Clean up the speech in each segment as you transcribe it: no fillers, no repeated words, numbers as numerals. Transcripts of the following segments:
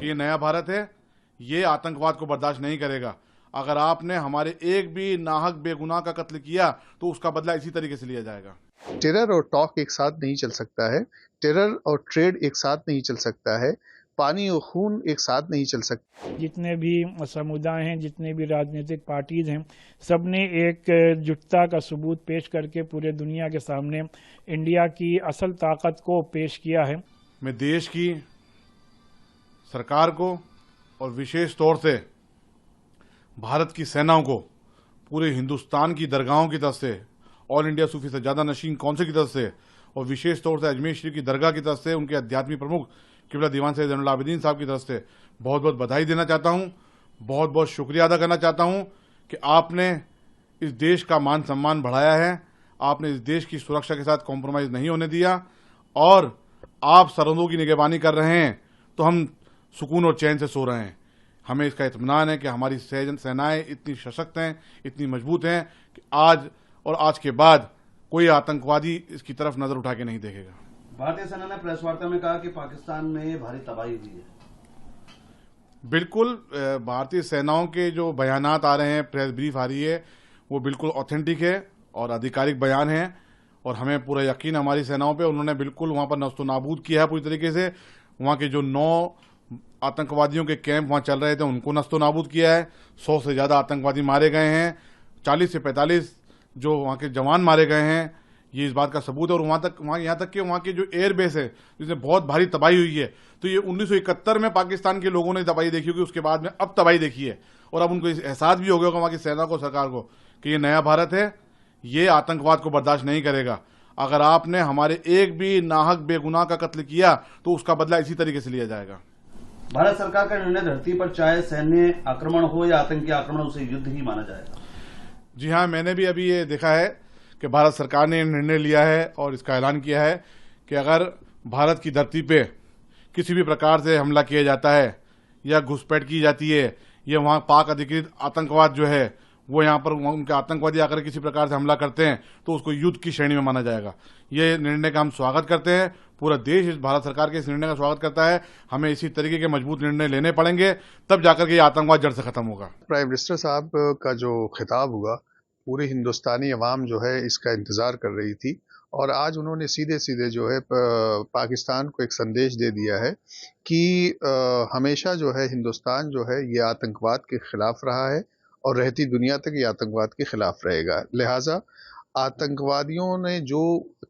कि ये नया भारत है, ये आतंकवाद को बर्दाश्त नहीं करेगा। अगर आपने हमारे एक भी नाहक बेगुनाह का कत्ल किया तो उसका बदला इसी तरीके से लिया जाएगा। टेरर और टॉक एक साथ नहीं चल सकता है। टेरर और ट्रेड एक साथ नहीं चल सकता है। पानी और खून एक साथ नहीं चल सकता। जितने भी समुदाय हैं, जितने भी राजनीतिक पार्टीज हैं, सबने एकजुटता का सबूत पेश करके पूरे दुनिया के सामने इंडिया की असल ताकत को पेश किया है। मैं देश की सरकार को और विशेष तौर से भारत की सेनाओं को, पूरे हिंदुस्तान की दरगाहों की तरफ से, ऑल इंडिया सूफी सज्जादा नशीन काउंसिल की तरफ से और विशेष तौर से अजमेर शरीफ की दरगाह की तरफ से उनके आध्यात्मिक प्रमुख किबला दीवान सैयद ज़ैनुल आबिदीन साहब की तरफ से बहुत बहुत बधाई देना चाहता हूं, बहुत बहुत शुक्रिया अदा करना चाहता हूं कि आपने इस देश का मान सम्मान बढ़ाया है, आपने इस देश की सुरक्षा के साथ कॉम्प्रोमाइज नहीं होने दिया और आप सरहदों की निगरानी कर रहे हैं तो हम सुकून और चैन से सो रहे हैं। हमें इसका इत्मीनान है कि हमारी सेनाएं इतनी सशक्त हैं, इतनी मजबूत हैं कि आज और आज के बाद कोई आतंकवादी इसकी तरफ नजर उठा के नहीं देखेगा। भारतीय सेना ने प्रेस वार्ता में कहा कि पाकिस्तान में भारी तबाही हुई है। बिल्कुल, भारतीय सेनाओं के जो बयानात आ रहे हैं, प्रेस ब्रीफ आ रही है, वो बिल्कुल ऑथेंटिक है और आधिकारिक बयान है और हमें पूरा यकीन हमारी सेनाओं पे। उन्होंने बिल्कुल वहां पर नस्तो नाबूद किया है पूरी तरीके से। वहां के जो 9 आतंकवादियों के कैंप वहां चल रहे थे उनको नस्तो नाबूद किया है। 100 से ज्यादा आतंकवादी मारे गए हैं, 40 से 45 जो वहां के जवान मारे गए हैं, ये इस बात का सबूत है। और यहाँ तक कि वहां के जो एयर बेस है जिसमें बहुत भारी तबाही हुई है, तो ये 1971 में पाकिस्तान के लोगों ने तबाही देखी होगी, उसके बाद में अब तबाही देखी है और अब उनको एहसास भी हो गया होगा वहां की सेना को, सरकार को, कि ये नया भारत है, ये आतंकवाद को बर्दाश्त नहीं करेगा। अगर आपने हमारे एक भी नाहक बेगुनाह का कत्ल किया तो उसका बदला इसी तरीके से लिया जाएगा। भारत सरकार का निर्णय धरती पर चाहे सैन्य आक्रमण हो या आतंकी आक्रमण, उसे युद्ध ही माना जाएगा। जी हाँ, मैंने भी अभी ये देखा है कि भारत सरकार ने निर्णय लिया है और इसका ऐलान किया है कि अगर भारत की धरती पे किसी भी प्रकार से हमला किया जाता है या घुसपैठ की जाती है या वहां पाक अधिकृत आतंकवाद जो है वो यहाँ पर उनके आतंकवादी आकर किसी प्रकार से हमला करते हैं तो उसको युद्ध की श्रेणी में माना जाएगा। ये निर्णय का हम स्वागत करते हैं, पूरा देश इस भारत सरकार के इस निर्णय का स्वागत करता है। हमें इसी तरीके के मजबूत निर्णय लेने पड़ेंगे, तब जाकर के ये आतंकवाद जड़ से खत्म होगा। प्राइम मिनिस्टर साहब का जो खिताब हुआ, पूरी हिंदुस्तानी अवाम जो है इसका इंतजार कर रही थी और आज उन्होंने सीधे सीधे जो है पाकिस्तान को एक संदेश दे दिया है कि हमेशा जो है हिंदुस्तान जो है ये आतंकवाद के खिलाफ रहा है और रहती दुनिया तक ये आतंकवाद के खिलाफ रहेगा। लिहाजा आतंकवादियों ने जो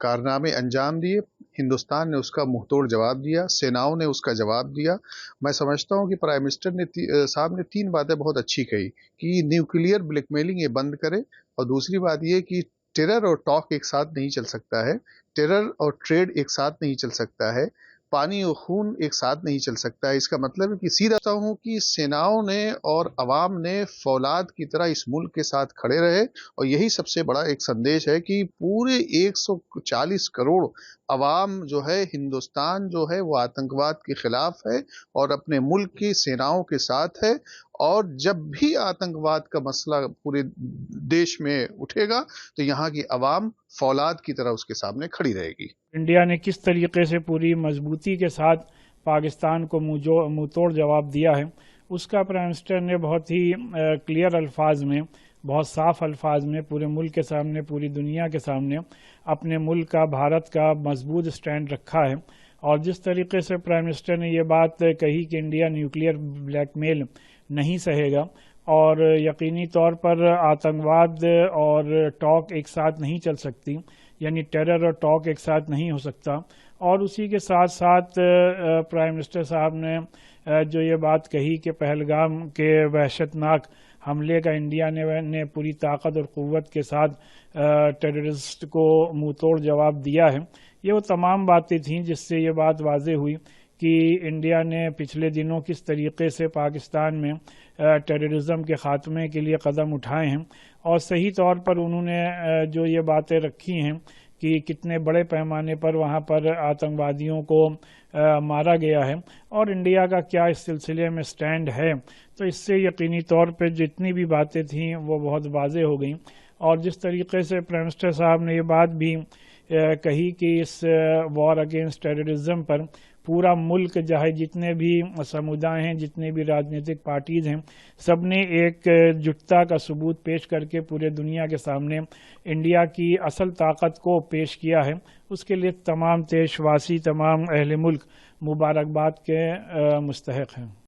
कारनामे अंजाम दिए, हिंदुस्तान ने उसका मुंहतोड़ जवाब दिया, सेनाओं ने उसका जवाब दिया। मैं समझता हूं कि प्राइम मिनिस्टर ने साहब ने 3 बातें बहुत अच्छी कही कि न्यूक्लियर ब्लैकमेलिंग ये बंद करे और दूसरी बात ये कि टेरर और टॉक एक साथ नहीं चल सकता है, टेरर और ट्रेड एक साथ नहीं चल सकता है, पानी और खून एक साथ नहीं चल सकता है। इसका मतलब है कि सीधा हूं कि सेनाओं ने और अवाम ने फौलाद की तरह इस मुल्क के साथ खड़े रहे और यही सबसे बड़ा एक संदेश है कि पूरे 140 करोड़ अवाम जो है, हिंदुस्तान जो है वो आतंकवाद के खिलाफ है और अपने मुल्क की सेनाओं के साथ है। और जब भी आतंकवाद का मसला पूरे देश में उठेगा तो यहाँ की अवाम फौलाद की तरह उसके सामने खड़ी रहेगी। इंडिया ने किस तरीके से पूरी मजबूती के साथ पाकिस्तान को मुंहतोड़ जवाब दिया है, उसका प्राइम मिनिस्टर ने बहुत ही क्लियर अल्फाज में, बहुत साफ अल्फाज में पूरे मुल्क के सामने, पूरी दुनिया के सामने अपने मुल्क का, भारत का मजबूत स्टैंड रखा है। और जिस तरीके से प्राइम मिनिस्टर ने ये बात कही कि इंडिया न्यूक्लियर ब्लैकमेल नहीं सहेगा और यकीनी तौर पर आतंकवाद और टॉक एक साथ नहीं चल सकती, यानी टेरर और टॉक एक साथ नहीं हो सकता। और उसी के साथ साथ प्राइम मिनिस्टर साहब ने जो ये बात कही कि पहलगाम के वहशतनाक हमले का इंडिया ने पूरी ताकत और क़ुव्वत के साथ टेररिस्ट को मुंहतोड़ जवाब दिया है, ये वो तमाम बातें थीं जिससे ये बात वाज़ेह हुई कि इंडिया ने पिछले दिनों किस तरीके से पाकिस्तान में टेररिज्म के ख़ात्मे के लिए कदम उठाए हैं। और सही तौर पर उन्होंने जो ये बातें रखी हैं कि कितने बड़े पैमाने पर वहाँ पर आतंकवादियों को मारा गया है और इंडिया का क्या इस सिलसिले में स्टैंड है, तो इससे यकीनी तौर पर जितनी भी बातें थीं वो बहुत वाज़ेह हो गई। और जिस तरीके से प्राइम मिनिस्टर साहब ने ये बात भी कही कि इस वॉर अगेंस्ट टेररिज्म पर पूरा मुल्क चाहे जितने भी समुदाय हैं, जितने भी राजनीतिक पार्टीज हैं, सब ने एक जुटता का सबूत पेश करके पूरे दुनिया के सामने इंडिया की असल ताकत को पेश किया है। उसके लिए तमाम देशवासी, तमाम अहले मुल्क मुबारकबाद के मुस्तहक हैं।